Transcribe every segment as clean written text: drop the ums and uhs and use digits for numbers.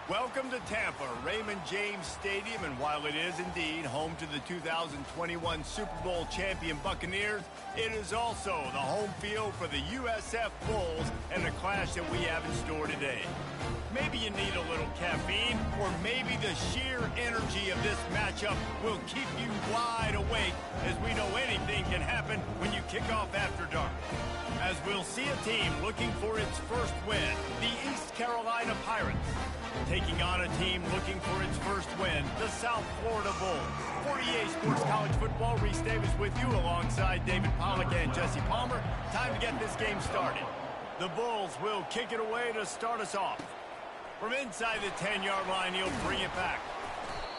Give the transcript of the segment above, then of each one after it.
Welcome to Tampa, Raymond James Stadium, and while it is indeed home to the 2021 Super Bowl champion Buccaneers, it is also the home field for the USF Bulls and the clash that we have in store today. Maybe you need a little caffeine, or maybe the sheer energy of this matchup will keep you wide awake, as we know anything can happen when you kick off after dark. As we'll see a team looking for its first win, the East Carolina Pirates, taking on a team looking for its first win, the South Florida Bulls. 48 Sports College Football, Reese Davis with you alongside David Pollack and Jesse Palmer. Time to get this game started. The Bulls will kick it away to start us off. From inside the 10-yard line, he'll bring it back.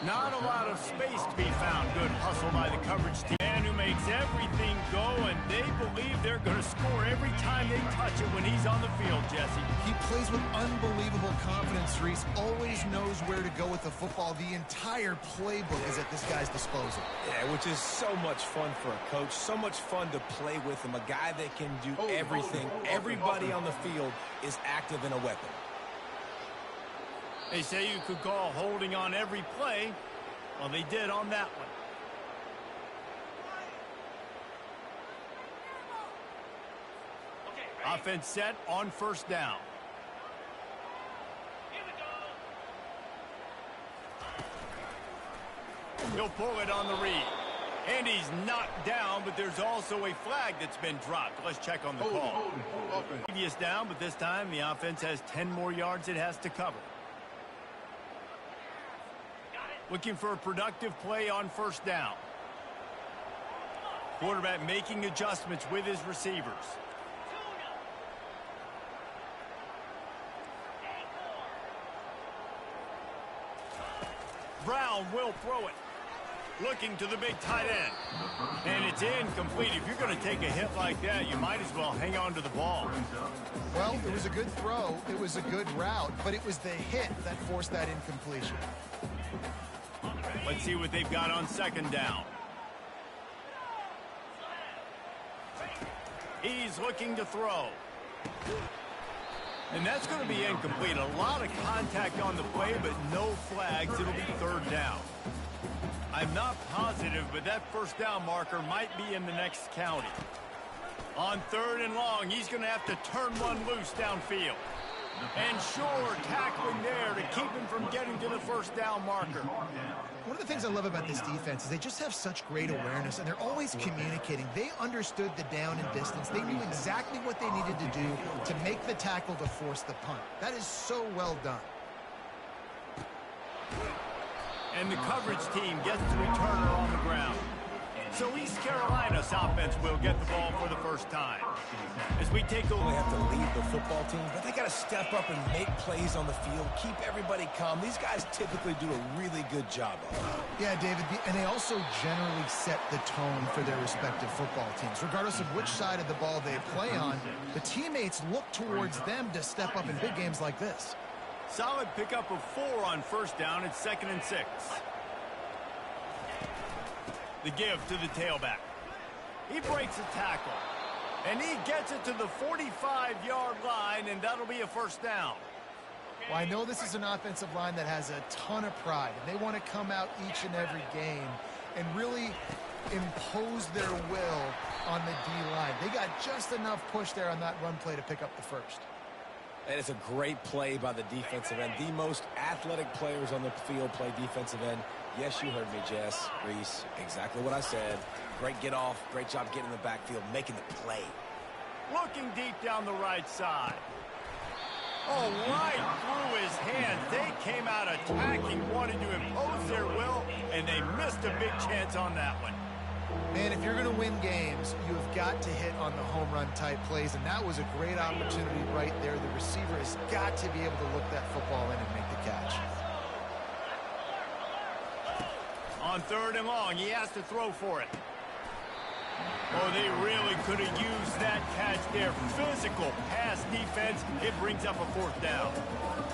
Not a lot of space to be found. Good hustle by the coverage team. Man who makes everything go, and they believe they're going to score every time they touch it when he's on the field, Jesse. He plays with unbelievable confidence, Reese. Always knows where to go with the football. The entire playbook is at this guy's disposal. Yeah, which is so much fun for a coach. So much fun to play with him. A guy that can do everything. Everybody on the field is active in a weapon. They say you could call holding on every play. Well, they did on that one. Offense set on first down. He'll pull it on the read. And he's knocked down, but there's also a flag that's been dropped. Let's check on the call. Previous down, but this time the offense has 10 more yards it has to cover. Looking for a productive play on first down. Quarterback making adjustments with his receivers. Brown will throw it. Looking to the big tight end. And it's incomplete. If you're going to take a hit like that, you might as well hang on to the ball. Well, it was a good throw. It was a good route, but it was the hit that forced that incompletion. Let's see what they've got on second down. He's looking to throw. And that's going to be incomplete. A lot of contact on the play, but no flags. It'll be third down. I'm not positive, but that first down marker might be in the next county. On third and long, he's going to have to turn one loose downfield. And sure, tackling there to keep him from getting to the first down marker. One of the things I love about this defense is they just have such great awareness, and they're always communicating. They understood the down and distance. They knew exactly what they needed to do to make the tackle to force the punt. That is so well done. And the coverage team gets the returner on the ground. So East Carolina's offense will get the ball for the first time. As we take over, They have to lead the football team, but they got to step up and make plays on the field, keep everybody calm. These guys typically do a really good job of it. Yeah, David, and they also generally set the tone for their respective football teams. Regardless of which side of the ball they play on, the teammates look towards them to step up in big games like this. solid pickup of 4 on first down. It's 2nd and 6. The give to the tailback. He breaks a tackle. And he gets it to the 45-yard line, and that'll be a first down. Well, I know this is an offensive line that has a ton of pride, and they want to come out each and every game and really impose their will on the D-line. They got just enough push there on that run play to pick up the first. And it's a great play by the defensive end. The most athletic players on the field play defensive end. Yes, you heard me, Jess, Reese. Exactly what I said. Great get off. Great job getting in the backfield, making the play. Looking deep down the right side. Oh, right through his hands. They came out attacking, wanted to impose their will, and they missed a big chance on that one. Man, if you're going to win games, you've got to hit on the home run type plays, and that was a great opportunity right there. The receiver has got to be able to look that football in and make the catch. On 3rd and long, he has to throw for it. Oh, they really could have used that catch there. Physical pass defense. It brings up a 4th down.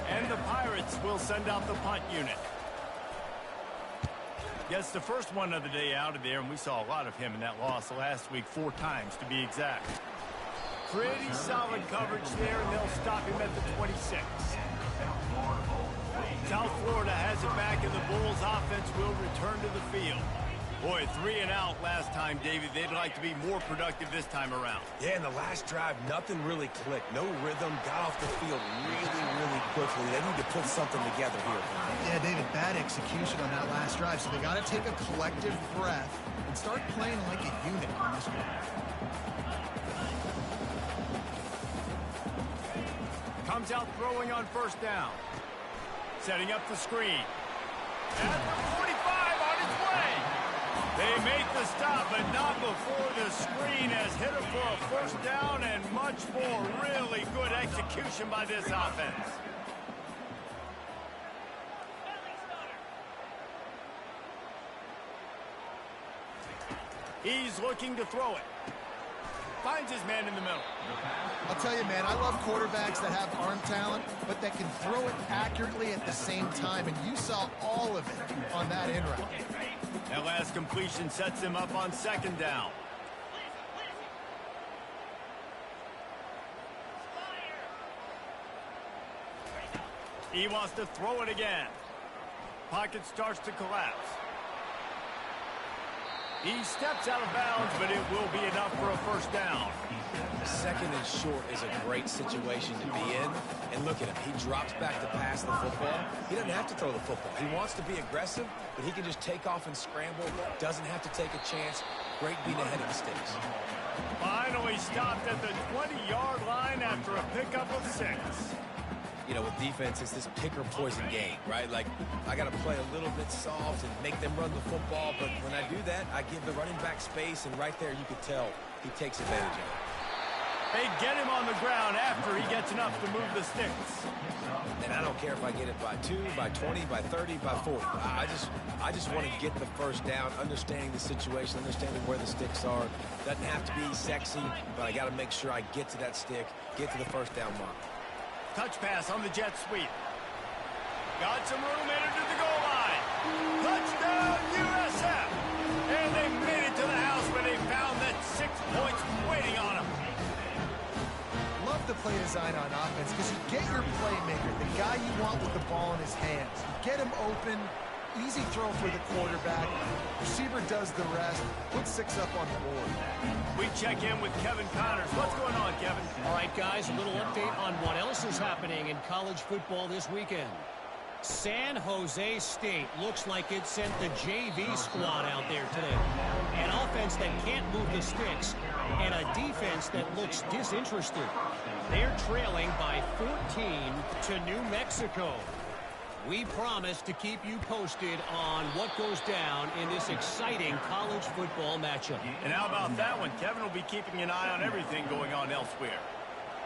And the Pirates will send out the punt unit. Gets the first one of the day out of there, and we saw a lot of him in that loss last week, 4 times to be exact. Pretty solid coverage there, and they'll stop him at the 26. South Florida has it back, and the Bulls offense will return to the field. Boy, 3 and out last time, David. They'd like to be more productive this time around. Yeah, in the last drive, nothing really clicked. No rhythm, got off the field really quickly. They need to put something together here. Yeah, David, bad execution on that last drive, so they got to take a collective breath and start playing like a unit on this one. Comes out throwing on first down. Setting up the screen. At the 45 on its way. They make the stop, but not before the screen has hit him for a first down, and much more really good execution by this offense. He's looking to throw it. Finds his man in the middle. I'll tell you, man, I love quarterbacks that have arm talent, but that can throw it accurately at the same time, and you saw all of it on that in route. That last completion sets him up on second down. He wants to throw it again. Pocket starts to collapse. He steps out of bounds, but it will be enough for a first down. Second and short is a great situation to be in. And look at him. He drops back to pass the football. He doesn't have to throw the football. He wants to be aggressive, but he can just take off and scramble. Doesn't have to take a chance. Great being ahead of the sticks. Finally stopped at the 20-yard line after a pickup of 6. You know, with defense, it's this pick or poison game, right? Like, I got to play a little bit soft and make them run the football, but when I do that, I give the running back space, and right there you could tell he takes advantage of it. They get him on the ground after he gets enough to move the sticks. And I don't care if I get it by 2, by 20, by 30, by 40. I just want to get the first down, understanding the situation, understanding where the sticks are. Doesn't have to be sexy, but I got to make sure I get to that stick, get to the first down mark. Touch pass on the jet sweep. Got some room, entered to the goal line. Touchdown, USF! And they made it to the house where they found that 6 points waiting on them. Love the play design on offense because you get your playmaker, the guy you want with the ball in his hands. You get him open, easy throw for the quarterback. Receiver does the rest, put 6 up on the board. We check in with Kevin Connors. What's going on, Kevin? All right, guys, a little update on what else is happening in college football this weekend. San Jose State looks like it sent the JV squad out there today. An offense that can't move the sticks and a defense that looks disinterested. They're trailing by 14 to New Mexico. We promise to keep you posted on what goes down in this exciting college football matchup. And how about that one? Kevin will be keeping an eye on everything going on elsewhere.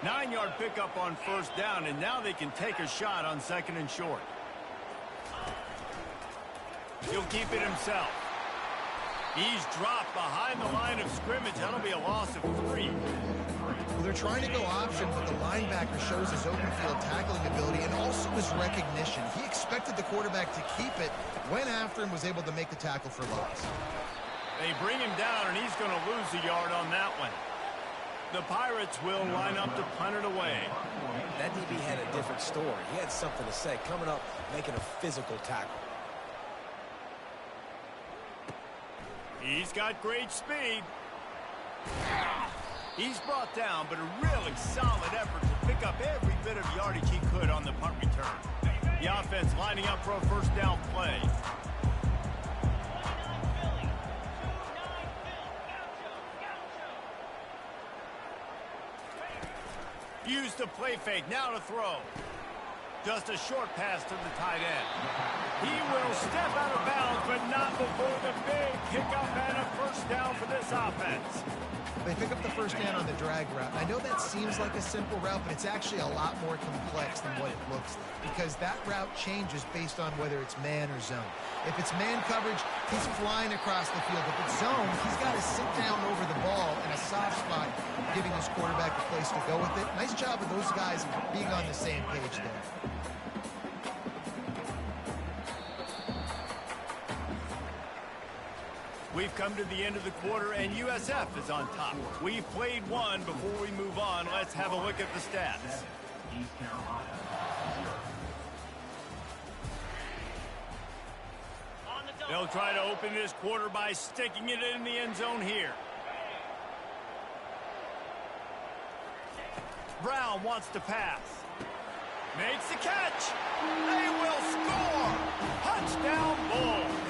9-yard pickup on first down, and now they can take a shot on second and short. He'll keep it himself. He's dropped behind the line of scrimmage. That'll be a loss of 3. Well, they're trying to go option, but the linebacker shows his open field tackling ability and also his recognition. He expected the quarterback to keep it, went after him, was able to make the tackle for loss. They bring him down, and he's going to lose a yard on that one. The Pirates will line up to punt it away. That DB had a different story. He had something to say, coming up, making a physical tackle. He's got great speed. He's brought down, but a really solid effort to pick up every bit of yardage he could on the punt return. The offense lining up for a first down play. Used the play fake, now to throw. Just a short pass to the tight end. He will step out of bounds, but not before the big pickup and a first down for this offense. They pick up the first down on the drag route. I know that seems like a simple route, but it's actually a lot more complex than what it looks like because that route changes based on whether it's man or zone. If it's man coverage, he's flying across the field. If it's zone, he's got to sit down over the ball in a soft spot, giving his quarterback a place to go with it. Nice job of those guys being on the same page there. We've come to the end of the quarter, and USF is on top. We've played one. Before we move on, let's have a look at the stats. They'll try to open this quarter by sticking it in the end zone here. Brown wants to pass. Makes the catch. They will score. Touchdown Bulls.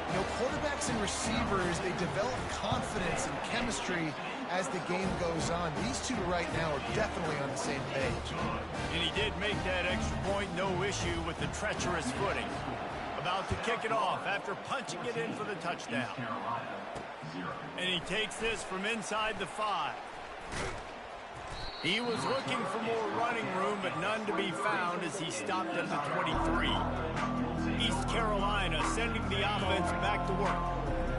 You know, quarterbacks and receivers, they develop confidence and chemistry as the game goes on. These two right now are definitely on the same page. And he did make that extra point, no issue with the treacherous footing. About to kick it off after punching it in for the touchdown. And he takes this from inside the 5. He was looking for more running room, but none to be found as he stopped at the 23. East Carolina sending the offense back to work.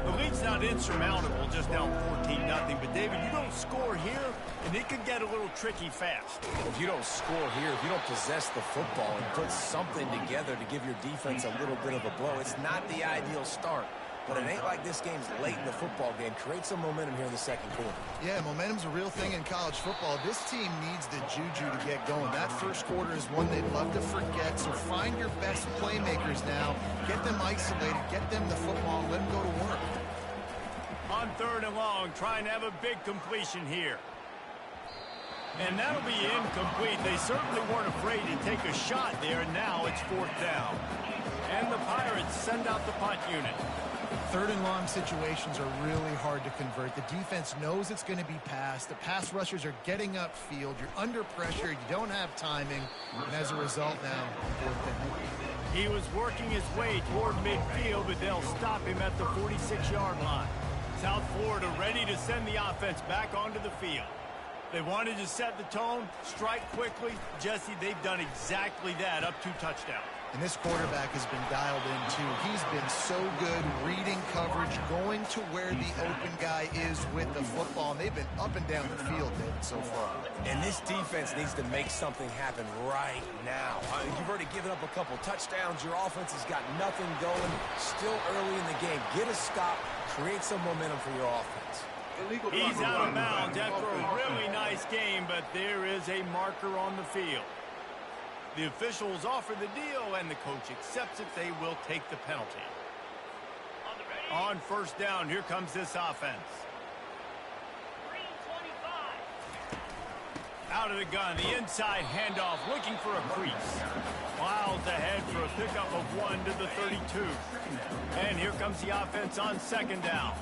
The lead's not insurmountable, just down 14-0. But, David, you don't score here, and it could get a little tricky fast. If you don't score here, if you don't possess the football and put something together to give your defense a little bit of a blow, it's not the ideal start. But it ain't like this game's late in the football game. Create some momentum here in the second quarter. Yeah, momentum's a real thing in college football. This team needs the juju to get going. That first quarter is one they'd love to forget. So find your best playmakers now. Get them isolated. Get them the football and let them go to work. On 3rd and long, trying to have a big completion here. And that'll be incomplete. They certainly weren't afraid to take a shot there, and now it's 4th down. And the Pirates send out the punt unit. 3rd and long situations are really hard to convert. The defense knows it's going to be passed. The pass rushers are getting upfield. You're under pressure. You don't have timing. And as a result now, 4th down. He was working his way toward midfield, but they'll stop him at the 46-yard line. South Florida ready to send the offense back onto the field. They wanted to set the tone, strike quickly. Jesse, they've done exactly that, up 2 touchdowns. And this quarterback has been dialed in, too. He's been so good reading coverage, going to where the open guy is with the football. And they've been up and down the field, David, so far. And this defense needs to make something happen right now. You've already given up a couple touchdowns. Your offense has got nothing going. Still early in the game. Get a stop. Create some momentum for your offense. He's out of bounds after a really nice game, but there is a marker on the field. The officials offer the deal, and the coach accepts it. They will take the penalty. On 1st down, here comes this offense. Out of the gun, the inside handoff, looking for a crease. Miles ahead for a pickup of 1 to the 32. And here comes the offense on 2nd down.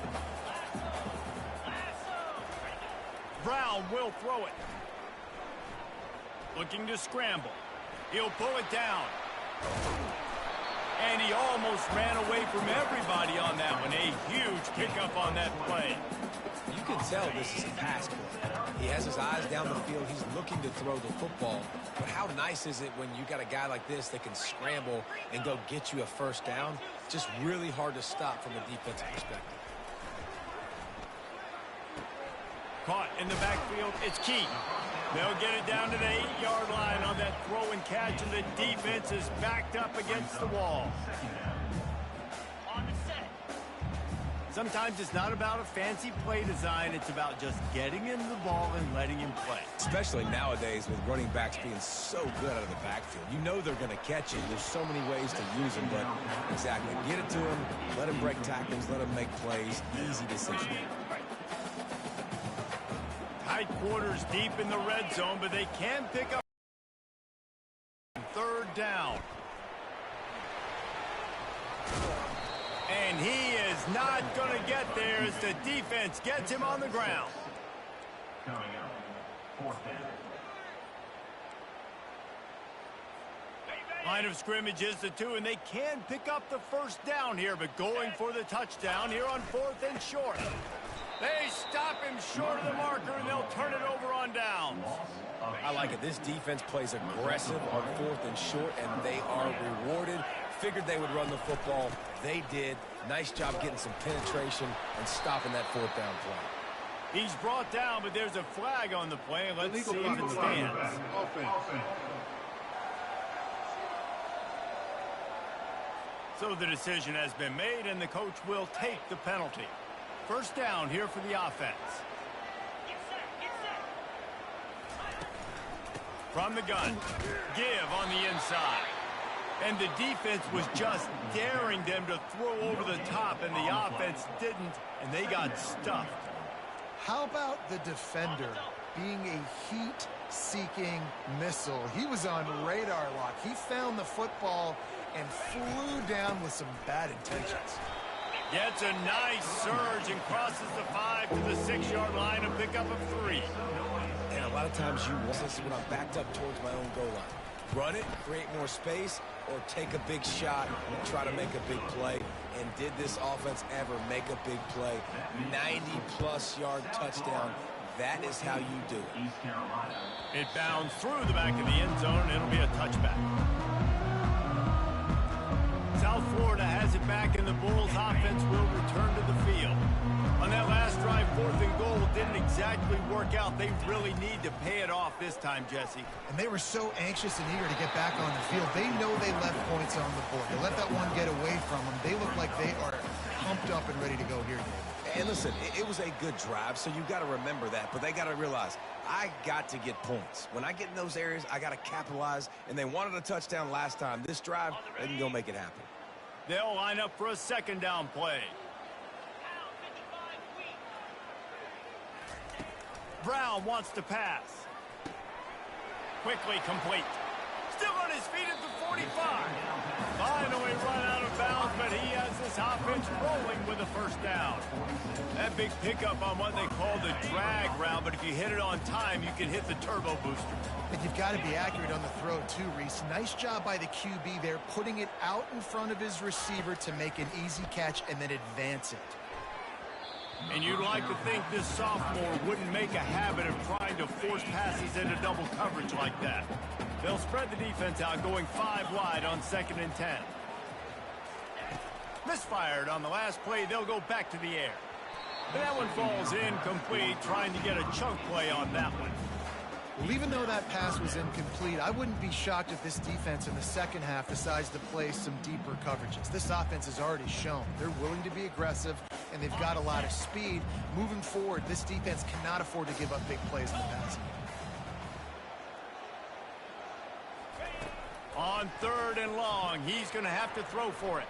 Brown will throw it. Looking to scramble. He'll pull it down. And he almost ran away from everybody on that one. A huge pickup on that play. You can tell this is a pass play. He has his eyes down the field. He's looking to throw the football. But how nice is it when you got a guy like this that can scramble and go get you a 1st down? Just really hard to stop from a defensive perspective. Caught in the backfield. It's Key. They'll get it down to the 8-yard line on that throw and catch, and the defense is backed up against the wall. Sometimes it's not about a fancy play design. It's about just getting him the ball and letting him play. Especially nowadays with running backs being so good out of the backfield. You know they're going to catch it. There's so many ways to use them, but exactly. Get it to him. Let him break tackles. Let him make plays. Easy decision. Tight quarters deep in the red zone, but they can pick up 3rd down. And he is not going to get there as the defense gets him on the ground. Coming up, 4th down. Line of scrimmage is the 2, and they can pick up the 1st down here, but going for the touchdown here on 4th and short. They stop him short of the marker, and they'll turn it over on downs. I like it. This defense plays aggressive on 4th and short, and they are rewarded. Figured they would run the football. They did. Nice job getting some penetration and stopping that 4th down play. He's brought down, but there's a flag on the play. Let's see if it stands. So the decision has been made, and the coach will take the penalty. 1st down here for the offense. From the gun. Give on the inside. And the defense was just daring them to throw over the top, and the offense didn't, and they got stuffed. How about the defender being a heat-seeking missile? He was on radar lock. He found the football and flew down with some bad intentions. Gets a nice surge and crosses the 5 to the 6-yard line, a pickup of 3. And a lot of times you want this when I'm backed up towards my own goal line. Run it, create more space, or take a big shot and try to make a big play. And did this offense ever make a big play? 90-plus yard touchdown. That is how you do it. It bounds through the back of the end zone, and it'll be a touchback. South Florida has it back, and the Bulls offense will return to the field. On that last drive, 4th and goal didn't exactly work out. They really need to pay it off this time, Jesse. And they were so anxious and eager to get back on the field. They know they left points on the board. They let that one get away from them. They look like they are pumped up and ready to go here, David. And listen, it was a good drive, so you got to remember that. But they got to realize, I got to get points. When I get in those areas, I got to capitalize. And they wanted a touchdown last time. This drive, they can go make it happen. They'll line up for a 2nd down play. Brown wants to pass. Quickly complete. Still on his feet at the 45. Finally run out of bounds, but he has this offense rolling with a 1st down. That big pickup on what they call the drag route, but if you hit it on time, you can hit the turbo booster. And you've got to be accurate on the throw, too, Reese. Nice job by the QB there, putting it out in front of his receiver to make an easy catch and then advance it. And you'd like to think this sophomore wouldn't make a habit of trying to force passes into double coverage like that. They'll spread the defense out, going 5 wide on 2nd and 10. Misfired on the last play. They'll go back to the air. And that one falls incomplete, trying to get a chunk play on that one. Well, even though that pass was incomplete, I wouldn't be shocked if this defense in the 2nd half decides to play some deeper coverages. This offense has already shown they're willing to be aggressive, and they've got a lot of speed. Moving forward, this defense cannot afford to give up big plays in the passing game. On 3rd and long, he's going to have to throw for it.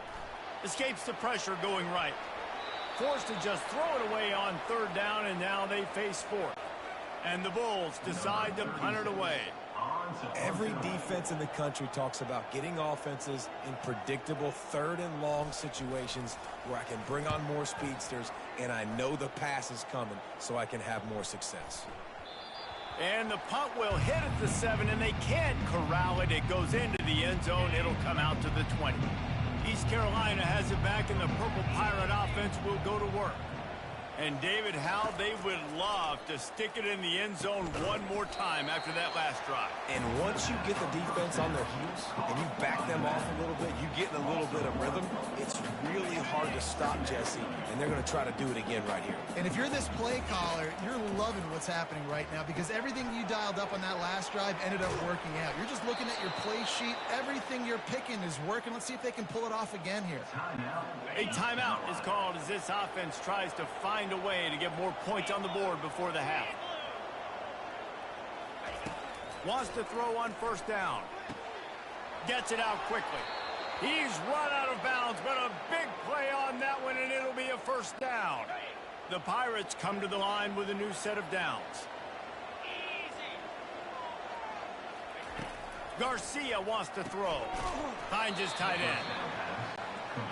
Escapes the pressure going right. Forced to just throw it away on 3rd down, and now they face 4th. And the Bulls decide to punt it away. Every defense in the country talks about getting offenses in predictable 3rd and long situations where I can bring on more speedsters and I know the pass is coming so I can have more success. And the punt will hit at the 7, and they can't corral it. It goes into the end zone. It'll come out to the 20. East Carolina has it back, and the Purple Pirate offense will go to work. And David, how they would love to stick it in the end zone one more time after that last drive. And once you get the defense on their heels and you back them off a little bit, you get in a little bit of rhythm, it's really hard to stop Jesse, and they're going to try to do it again right here. And if you're this play caller, you're loving what's happening right now because everything you dialed up on that last drive ended up working out. You're just looking at your play sheet. Everything you're picking is working. Let's see if they can pull it off again here. A timeout is called as this offense tries to find a way to get more points on the board before the half. Wants to throw on 1st down. Gets it out quickly. He's run out of bounds, but a big play on that one, and it'll be a 1st down. The Pirates come to the line with a new set of downs. Garcia wants to throw. Finds his tight end.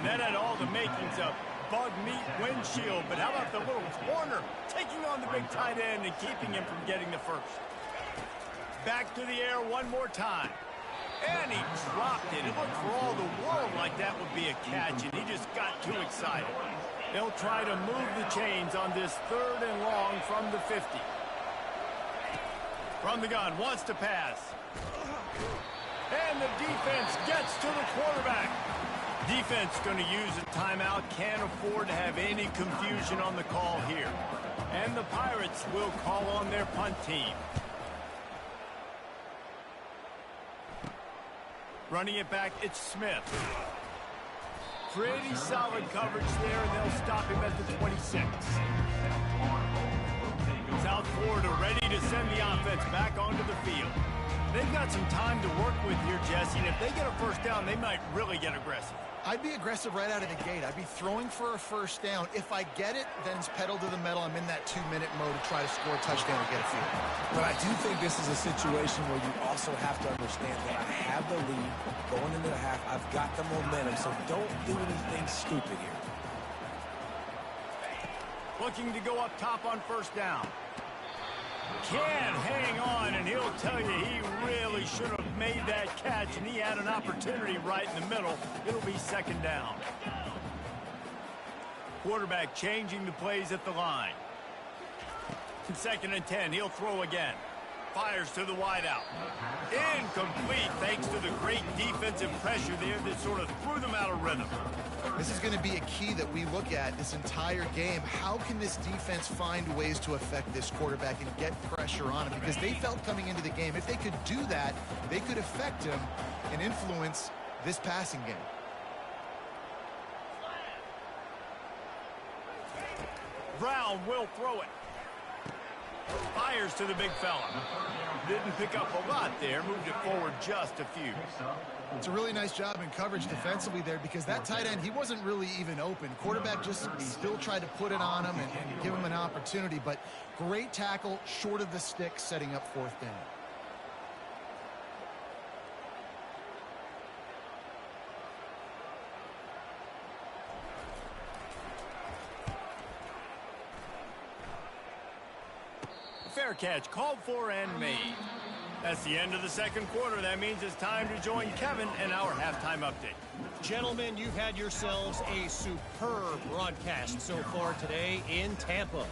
That had all the makings of bug meat windshield, but how about the little corner taking on the big tight end and keeping him from getting the 1st? Back to the air one more time. And he dropped it. It looked for all the world like that would be a catch, and he just got too excited. They'll try to move the chains on this 3rd and long from the 50. From the gun, wants to pass. And the defense gets to the quarterback. Defense going to use a timeout. Can't afford to have any confusion on the call here. And the Pirates will call on their punt team. Running it back, it's Smith. Pretty solid coverage there, and they'll stop him at the 26. South Florida ready to send the offense back onto the field. They've got some time to work with here, Jesse, and if they get a first down, they might really get aggressive. I'd be aggressive right out of the gate. I'd be throwing for a first down. If I get it, then it's pedal to the metal. I'm in that 2-minute mode to try to score a touchdown or get a field. But I do think this is a situation where you also have to understand that I have the lead going into the half. I've got the momentum, so don't do anything stupid here. Looking to go up top on first down. Can't hang on, and he'll tell you he really should have made that catch, and he had an opportunity right in the middle. It'll be second down. Quarterback changing the plays at the line. 2nd and 10, he'll throw again. Fires to the wideout. Incomplete thanks to the great defensive pressure there that sort of threw them out of rhythm. This is going to be a key that we look at this entire game. How can this defense find ways to affect this quarterback and get pressure on him? Because they felt coming into the game, if they could do that, they could affect him and influence this passing game. Brown will throw it. Fires to the big fella. Didn't pick up a lot there. Moved it forward just a few. It's a really nice job in coverage defensively there because that tight end, he wasn't really even open. Quarterback just still tried to put it on him and give him an opportunity, but great tackle short of the stick, setting up fourth down. Fair catch, called for and made. That's the end of the second quarter. That means it's time to join Kevin in our halftime update. Gentlemen, you've had yourselves a superb broadcast so far today in Tampa.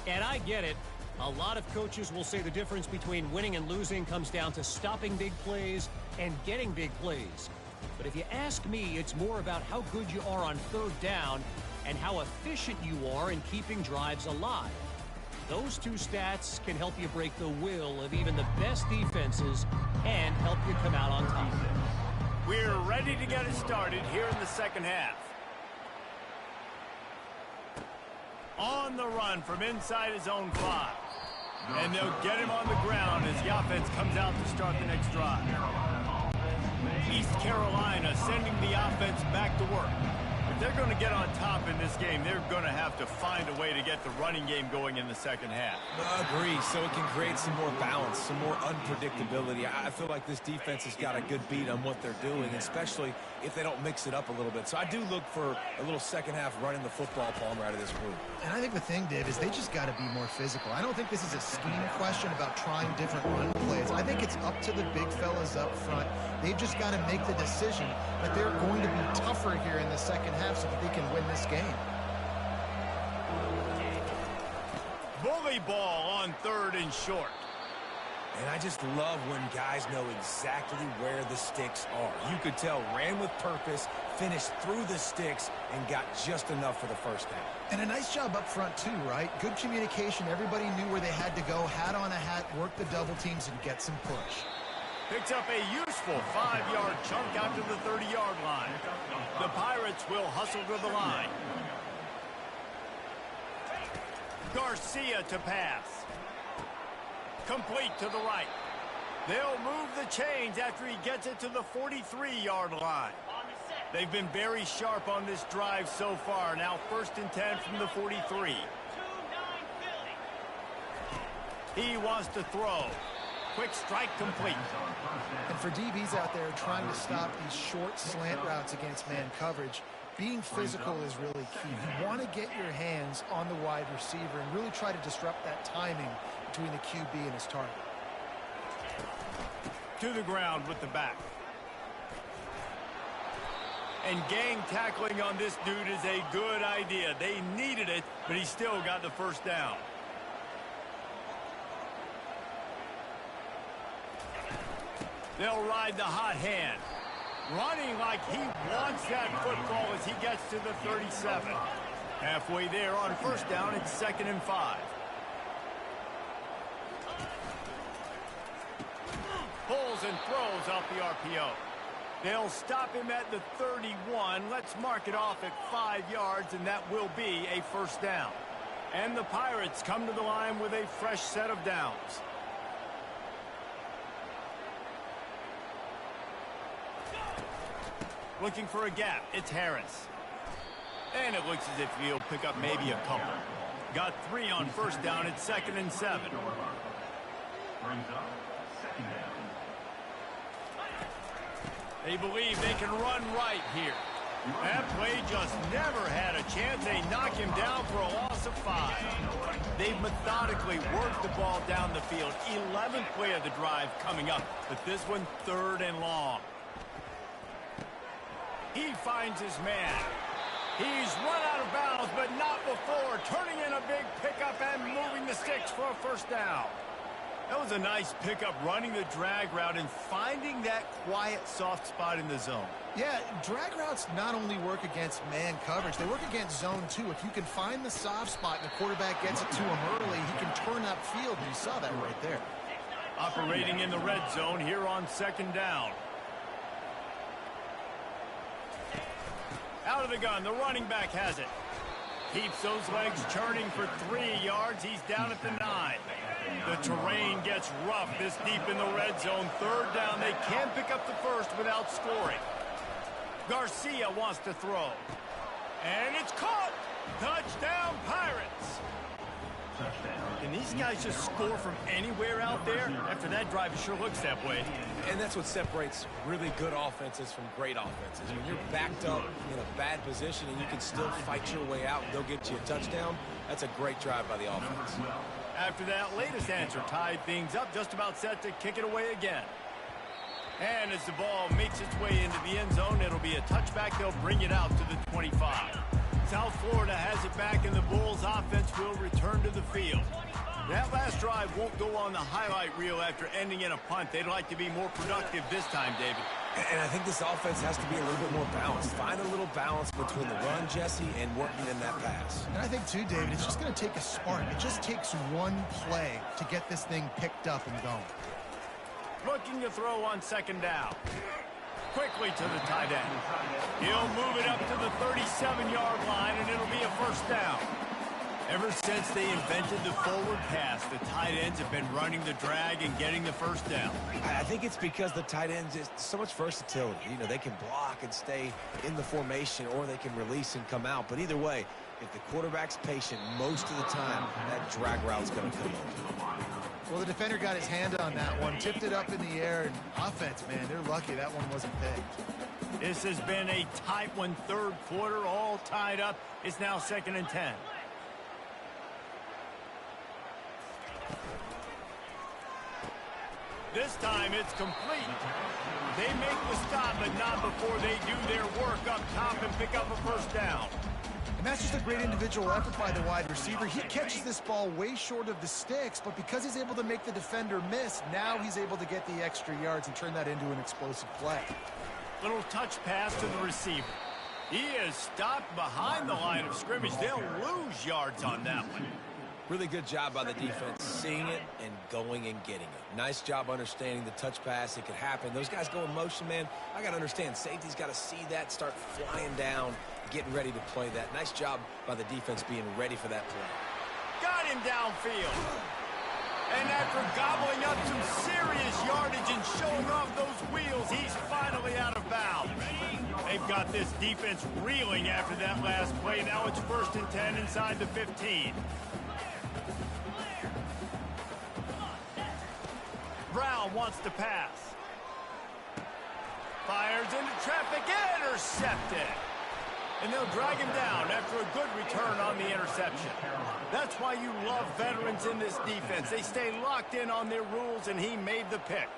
And I get it. A lot of coaches will say the difference between winning and losing comes down to stopping big plays and getting big plays. But if you ask me, it's more about how good you are on third down and how efficient you are in keeping drives alive. Those two stats can help you break the will of even the best defenses and help you come out on top. We're ready to get it started here in the second half. On the run from inside his own 5. And they'll get him on the ground as the offense comes out to start the next drive. East Carolina sending the offense back to work. If they're going to get on top in this game, they're going to have to find a way to get the running game going in the second half. Agree, so it can create some more balance, some more unpredictability. I feel like this defense has got a good beat on what they're doing, especially if they don't mix it up a little bit. So I do look for a little second half running the football Palmer out of this group. And I think the thing, Dave, is they just got to be more physical. I don't think this is a scheme question about trying different run plays. I think it's up to the big fellas up front. They've just got to make the decision that they're going to be tougher here in the second half so that they can win this game. Bully ball on 3rd and short. And I just love when guys know exactly where the sticks are. You could tell ran with purpose, finished through the sticks, and got just enough for the first down. And a nice job up front too, right? Good communication. Everybody knew where they had to go, hat on a hat, work the double teams, and get some push. Picks up a useful 5-yard chunk out to the 30-yard line. The Pirates will hustle to the line. Garcia to pass. Complete to the right. They'll move the chains after he gets it to the 43-yard line. They've been very sharp on this drive so far. Now 1st and 10 from the 43. He wants to throw. Quick strike complete. And for DBs out there trying to stop these short slant routes against man coverage, being physical is really key. You want to get your hands on the wide receiver and really try to disrupt that timing between the QB and his target. To the ground with the back. And gang tackling on this dude is a good idea. They needed it, but he still got the first down. They'll ride the hot hand. Running like he wants that football as he gets to the 37. Halfway there on first down, it's 2nd and 5. Pulls and throws off the RPO. They'll stop him at the 31. Let's mark it off at 5 yards, and that will be a first down. And the Pirates come to the line with a fresh set of downs. Looking for a gap. It's Harris. And it looks as if he'll pick up maybe a couple. Got 3 on first down. It's 2nd and 7. Brings up 2nd down. They believe they can run right here. That play just never had a chance. They knock him down for a loss of 5. They've methodically worked the ball down the field. 11th play of the drive coming up, but this one 3rd and long. He finds his man. He's run out of bounds, but not before. Turning in a big pickup and moving the sticks for a first down. That was a nice pickup, running the drag route and finding that quiet, soft spot in the zone. Yeah, drag routes not only work against man coverage, they work against zone too. If you can find the soft spot and the quarterback gets it to him early, he can turn upfield, and you saw that right there. Operating in the red zone here on 2nd down. Out of the gun, the running back has it. Keeps those legs churning for 3 yards. He's down at the 9. The terrain gets rough this deep in the red zone. 3rd down. They can't pick up the first without scoring. Garcia wants to throw. And it's caught. Touchdown, Pirates. Can these guys just score from anywhere out there? After that drive, it sure looks that way. And that's what separates really good offenses from great offenses. When you're backed up in a bad position and you can still fight your way out and they'll get you a touchdown, that's a great drive by the offense. After that latest answer tied things up, just about set to kick it away again. And as the ball makes its way into the end zone, it'll be a touchback. They'll bring it out to the 25. South Florida has it back, and the Bulls offense will return to the field. That last drive won't go on the highlight reel after ending in a punt. They'd like to be more productive this time, David. And I think this offense has to be a little bit more balanced. Find a little balance between the run, Jesse, and working in that pass. And I think, too, David, it's just going to take a spark. It just takes one play to get this thing picked up and going. Looking to throw on 2nd down. Quickly to the tight end. He'll move it up to the 37-yard line, and it'll be a first down. Ever since they invented the forward pass, the tight ends have been running the drag and getting the first down. I think it's because the tight ends is so much versatility. You know, they can block and stay in the formation, or they can release and come out. But either way, if the quarterback's patient most of the time, that drag route's going to come over. Well, the defender got his hand on that one, tipped it up in the air, and offense, man, they're lucky that one wasn't picked. This has been a tight one, 3rd quarter, all tied up. It's now 2nd and 10. This time it's complete. They make the stop, but not before they do their work up top and pick up a first down. And that's just a great individual effort by the wide receiver. He catches this ball way short of the sticks, but because he's able to make the defender miss, now he's able to get the extra yards and turn that into an explosive play. Little touch pass to the receiver. He is stopped behind the line of scrimmage. They'll lose yards on that one. Really good job by the defense, seeing it and going and getting it. Nice job understanding the touch pass. It could happen. Those guys go in motion, man. I got to understand, safety's got to see that, start flying down, getting ready to play that. Nice job by the defense being ready for that play. Got him downfield. And after gobbling up some serious yardage and showing off those wheels, he's finally out of bounds. They've got this defense reeling after that last play. Now it's 1st and 10 inside the 15. Brown wants to pass. Fires into traffic, intercepted. And they'll drag him down after a good return on the interception. That's why you love veterans in this defense. They stay locked in on their rules, and he made the pick.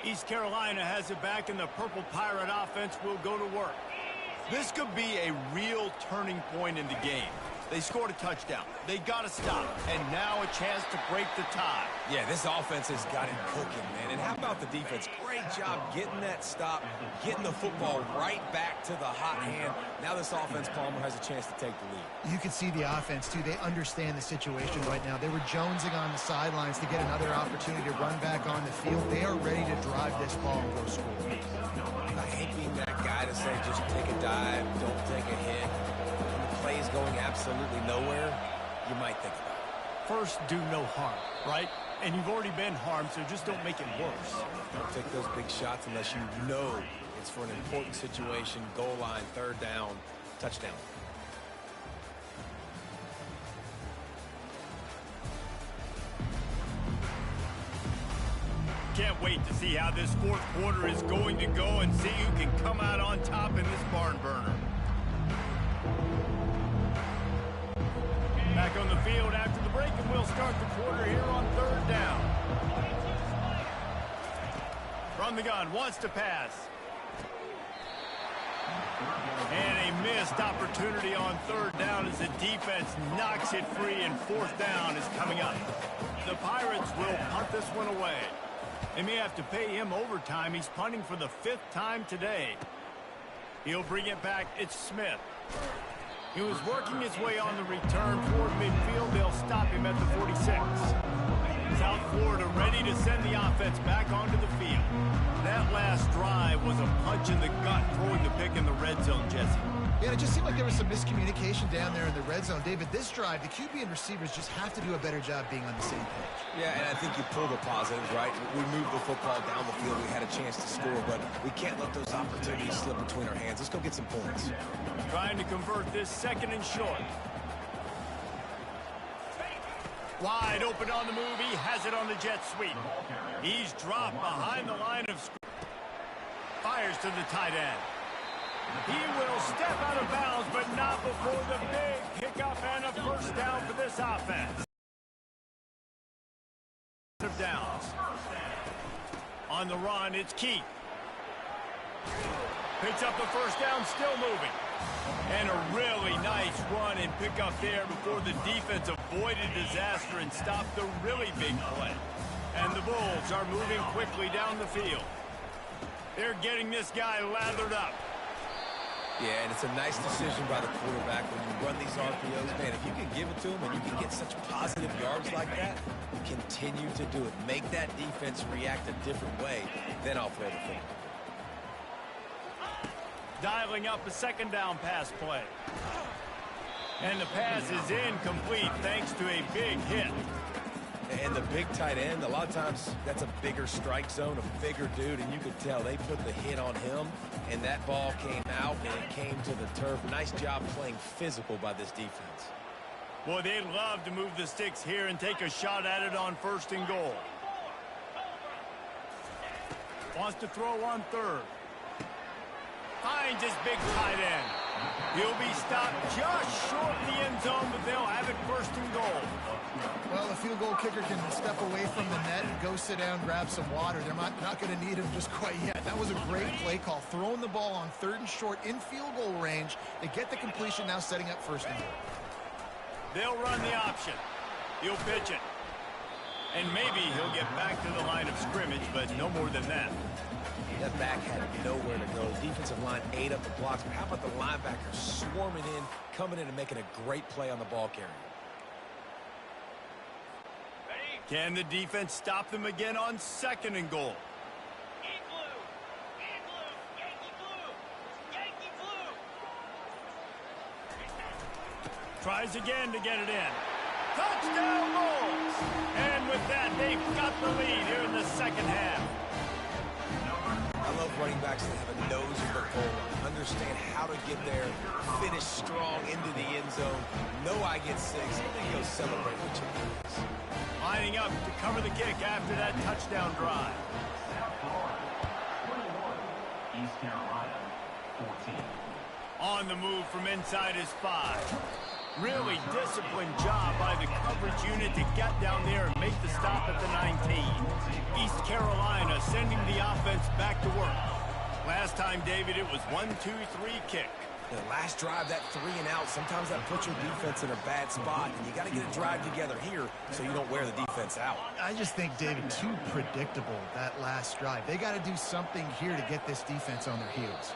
East Carolina has it back, and the Purple Pirate offense will go to work. This could be a real turning point in the game. They scored a touchdown. They got to stop. And now a chance to break the tie. Yeah, this offense has got him cooking, man. And how about the defense? Great job getting that stop, getting the football right back to the hot hand. Now this offense, Palmer, has a chance to take the lead. You can see the offense, too. They understand the situation right now. They were jonesing on the sidelines to get another opportunity to run back on the field. They are ready to drive this ball and go score. I hate being that guy to say just take a dive, don't take a hit. Plays going absolutely nowhere, you might think about it. First, do no harm, right? And you've already been harmed, so just don't make it worse. Don't take those big shots unless you know It's for an important situation, goal line, third down, touchdown. Can't wait to see how this fourth quarter is going to go and see who can come out on top in this barn burner. Back on the field after the break, and we'll start the quarter here on third down. From the gun, wants to pass. And a missed opportunity on third down as the defense knocks it free, and fourth down is coming up. The Pirates will punt this one away. They may have to pay him overtime. He's punting for the 5th time today. He'll bring it back. It's Smith. He was working his way on the return toward midfield. They'll stop him at the 46. South Florida ready to send the offense back onto the field. That last drive was a punch in the gut, throwing the pick in the red zone, Jesse. Yeah, it just seemed like there was some miscommunication down there in the red zone. David, this drive, the QB and receivers just have to do a better job being on the same page. Yeah, and I think you pull the positives, right? We moved the football down the field. We had a chance to score, but we can't let those opportunities slip between our hands. Let's go get some points. Trying to convert this second and short. Wide open on the move. He has it on the jet sweep. He's dropped behind the line of scrimmage. Fires to the tight end. He will step out of bounds, but not before the big pickup and a first down for this offense. Downs. On the run, it's Keith. Picks up the first down, still moving. And a really nice run and pickup there before the defense avoided disaster and stopped the really big play. And the Bulls are moving quickly down the field. They're getting this guy lathered up. Yeah, and it's a nice decision by the quarterback when you run these RPOs. Man, if you can give it to him and you can get such positive yards like that, continue to do it. Make that defense react a different way, then I'll throw the football. Dialing up a second down pass play. And the pass is incomplete thanks to a big hit. And the big tight end, a lot of times that's a bigger strike zone, a bigger dude, and you could tell they put the hit on him, and that ball came out, and it came to the turf. Nice job playing physical by this defense. Boy, they'd love to move the sticks here and take a shot at it on first and goal. Wants to throw on third. Finds his big tight end. He'll be stopped just short of the end zone, but they'll have it first and goal. Well, the field goal kicker can step away from the net and go sit down, grab some water. They're not going to need him just quite yet. That was a great play call. Throwing the ball on third and short in field goal range. They get the completion, now setting up first and goal. They'll run the option. He'll pitch it. And maybe he'll get back to the line of scrimmage, but no more than that. That back had nowhere to go. Defensive line ate up the blocks, but how about the linebackers swarming in, coming in and making a great play on the ball carrier? Can the defense stop them again on second and goal? Tries again to get it in. Touchdown Bulls! And with that, they've got the lead here in the second half. I love running backs that have a nose of the goal line, understand how to get there, finish strong into the end zone, know I get 6, and then go celebrate with champions. Lining up to cover the kick after that touchdown drive. East Carolina, 14. On the move from inside his 5. Really disciplined job by the coverage unit to get down there and make the stop at the 19. East Carolina sending the offense back to work. Last time, David, it was 1-2-3 kick. The last drive, that 3 and out, sometimes that puts your defense in a bad spot, and you got to get a drive together here so you don't wear the defense out. I just think, David, too predictable, that last drive. They got to do something here to get this defense on their heels.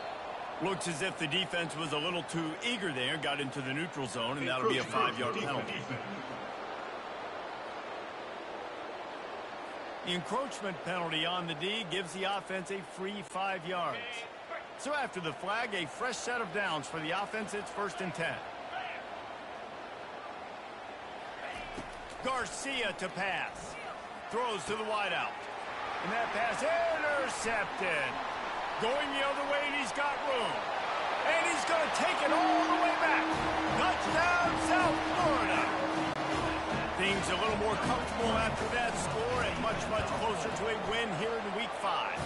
Looks as if the defense was a little too eager there, got into the neutral zone, and that'll be a 5-yard penalty. The encroachment penalty on the D gives the offense a free 5 yards. So after the flag, a fresh set of downs for the offense. It's 1st and 10. Garcia to pass. Throws to the wideout. And that pass intercepted. Going the other way, and he's got room. And he's going to take it all the way back. Touchdown, South Florida. Things a little more comfortable after that score and much, much closer to a win here in Week 5.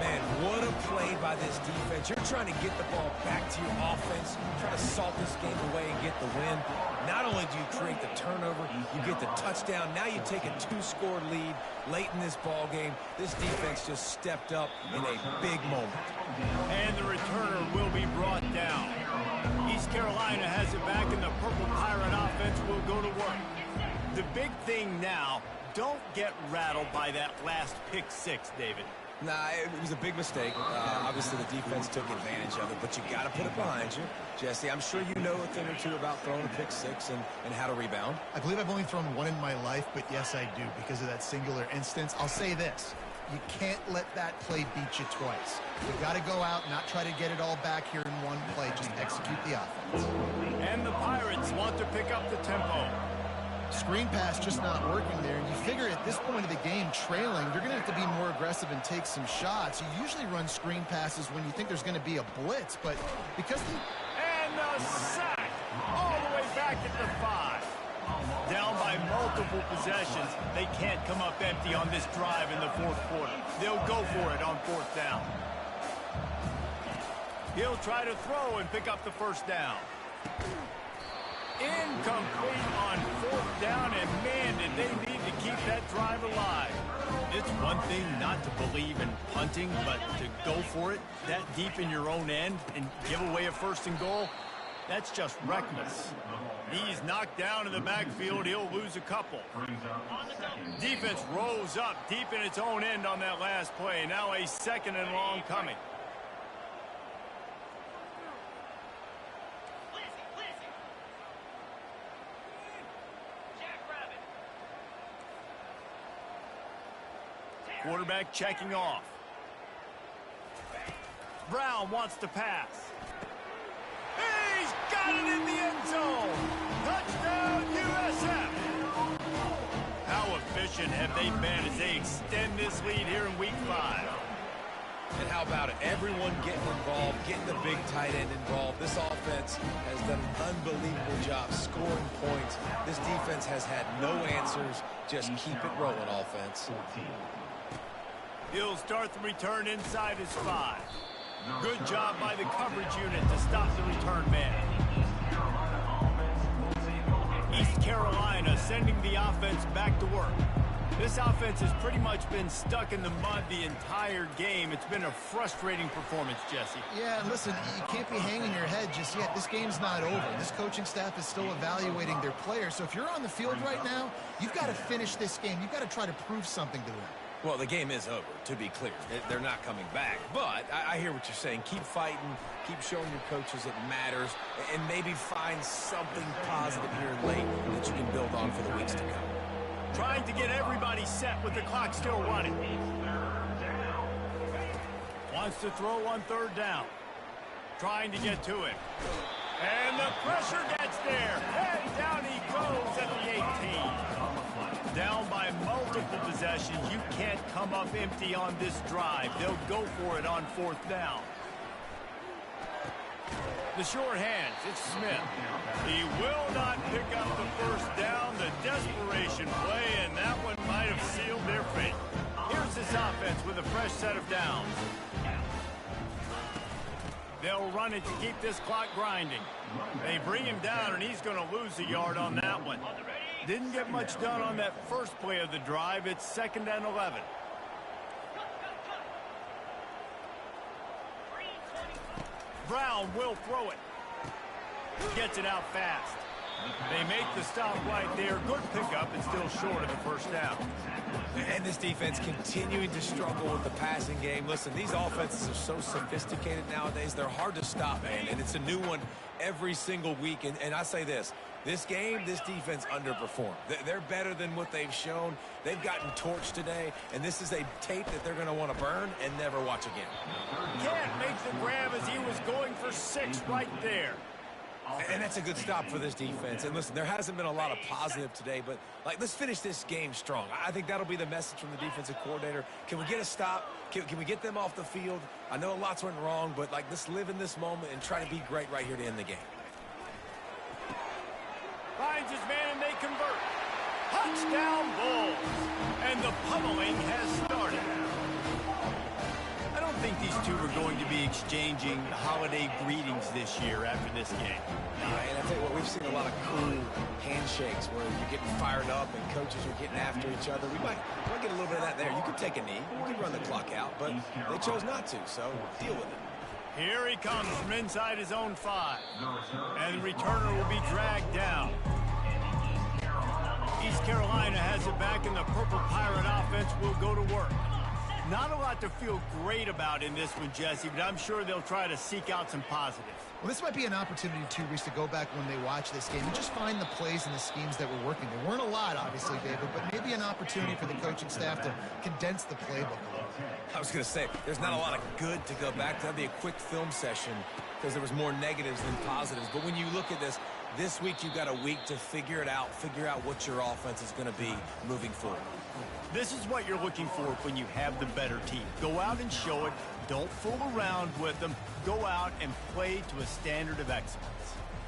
Man, what a play by this defense. You're trying to get the ball back to your offense, trying to salt this game away and get the win. Not only do you create the turnover, you get the touchdown. Now you take a 2-score lead late in this ball game. This defense just stepped up in a big moment. And the returner will be brought down. East Carolina has it back, and the Purple Pirate offense will go to work. The big thing now, don't get rattled by that last pick six, David. Nah, it was a big mistake. Obviously, the defense took advantage of it, but you got to put it behind you. Jesse, I'm sure you know a thing or two about throwing a pick six and how to rebound. I believe I've only thrown one in my life, but yes, I do because of that singular instance. I'll say this. You can't let that play beat you twice. You got to go out, not try to get it all back here in one play. Just execute the offense. And the Pirates want to pick up the tempo. Screen pass just not working there. And you figure at this point of the game, trailing, you're going to have to be more aggressive and take some shots. You usually run screen passes when you think there's going to be a blitz, but because the... And the sack all the way back at the 5. Down by multiple possessions. They can't come up empty on this drive in the fourth quarter. They'll go for it on fourth down. He'll try to throw and pick up the first down. Incomplete on fourth down, and man, did they need to keep that drive alive. It's one thing not to believe in punting, but to go for it that deep in your own end and give away a first and goal, that's just reckless. He's knocked down in the backfield. He'll lose a couple. Defense rose up deep in its own end on that last play. Now a second and long coming. Quarterback checking off. Brown wants to pass. He's got it in the end zone. Touchdown, USF. How efficient have they been as they extend this lead here in Week 5? And how about it? Everyone getting involved, getting the big tight end involved. This offense has done an unbelievable job scoring points. This defense has had no answers. Just keep it rolling, offense. He'll start the return inside his 5. Good job by the coverage unit to stop the return man. East Carolina sending the offense back to work. This offense has pretty much been stuck in the mud the entire game. It's been a frustrating performance, Jesse. Yeah, listen, you can't be hanging your head just yet. This game's not over. This coaching staff is still evaluating their players. So if you're on the field right now, you've got to finish this game. You've got to try to prove something to them. Well, the game is over, to be clear. They're not coming back. But I hear what you're saying. Keep fighting. Keep showing your coaches it matters. And maybe find something positive here late that you can build on for the weeks to come. Trying to get everybody set with the clock still running. Wants to throw on third down. Trying to get to it. And the pressure gets there. And down he goes at the 18. Down by multiple possessions. You can't come up empty on this drive. They'll go for it on fourth down. The short hands, it's Smith. He will not pick up the first down. The desperation play, and that one might have sealed their fate. Here's this offense with a fresh set of downs. They'll run it to keep this clock grinding. They bring him down, and he's going to lose a yard on that one. Didn't get much done on that first play of the drive. It's 2nd and 11. Brown will throw it. Gets it out fast. They make the stop right there. Good pickup and still short of the first down. And this defense continuing to struggle with the passing game. Listen, these offenses are so sophisticated nowadays. They're hard to stop, man. And it's a new one every single week. And I say this. This game, this defense underperformed. They're better than what they've shown. They've gotten torched today, and this is a tape that they're going to want to burn and never watch again. Can't make the grab as he was going for 6 right there. And that's a good stop for this defense. And listen, there hasn't been a lot of positive today, but let's finish this game strong. I think that'll be the message from the defensive coordinator. Can we get a stop? Can we get them off the field? I know lots went wrong, but let's live in this moment and try to be great right here to end the game. Finds his man and they convert. Touchdown Bulls. And the pummeling has started. I don't think these two are going to be exchanging holiday greetings this year after this game. And I tell you what, we've seen a lot of cool handshakes where you're getting fired up and coaches are getting after each other. We might get a little bit of that there. You could take a knee. You could run the clock out, but they chose not to, so deal with it. Here he comes from inside his own 5. And the returner will be dragged down. East Carolina has it back, and the Purple Pirate offense will go to work. Not a lot to feel great about in this one, Jesse, but I'm sure they'll try to seek out some positives. Well, this might be an opportunity, too, Reese, to go back when they watch this game and just find the plays and the schemes that were working. There weren't a lot, obviously, David, but maybe an opportunity for the coaching staff to condense the playbook a little. I was going to say, there's not a lot of good to go back to. That'd be a quick film session because there was more negatives than positives. But when you look at this week you've got a week to figure it out, figure out what your offense is going to be moving forward. This is what you're looking for when you have the better team. Go out and show it. Don't fool around with them. Go out and play to a standard of excellence.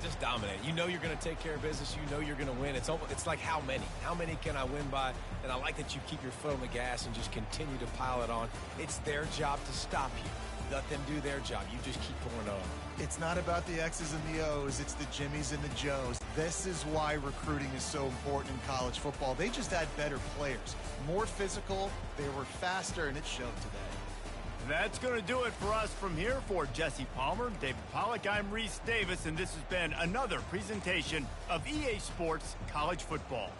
Just dominate. You know you're going to take care of business. You know you're going to win. It's like how many? How many can I win by? And I like that you keep your foot on the gas and just continue to pile it on. It's their job to stop you. Let them do their job. You just keep going on. It's not about the X's and the O's. It's the Jimmies and the Joes. This is why recruiting is so important in college football. They just had better players, more physical, they were faster, and it showed today. That's going to do it for us from here. For Jesse Palmer, David Pollack, I'm Reese Davis, and this has been another presentation of EA Sports College Football.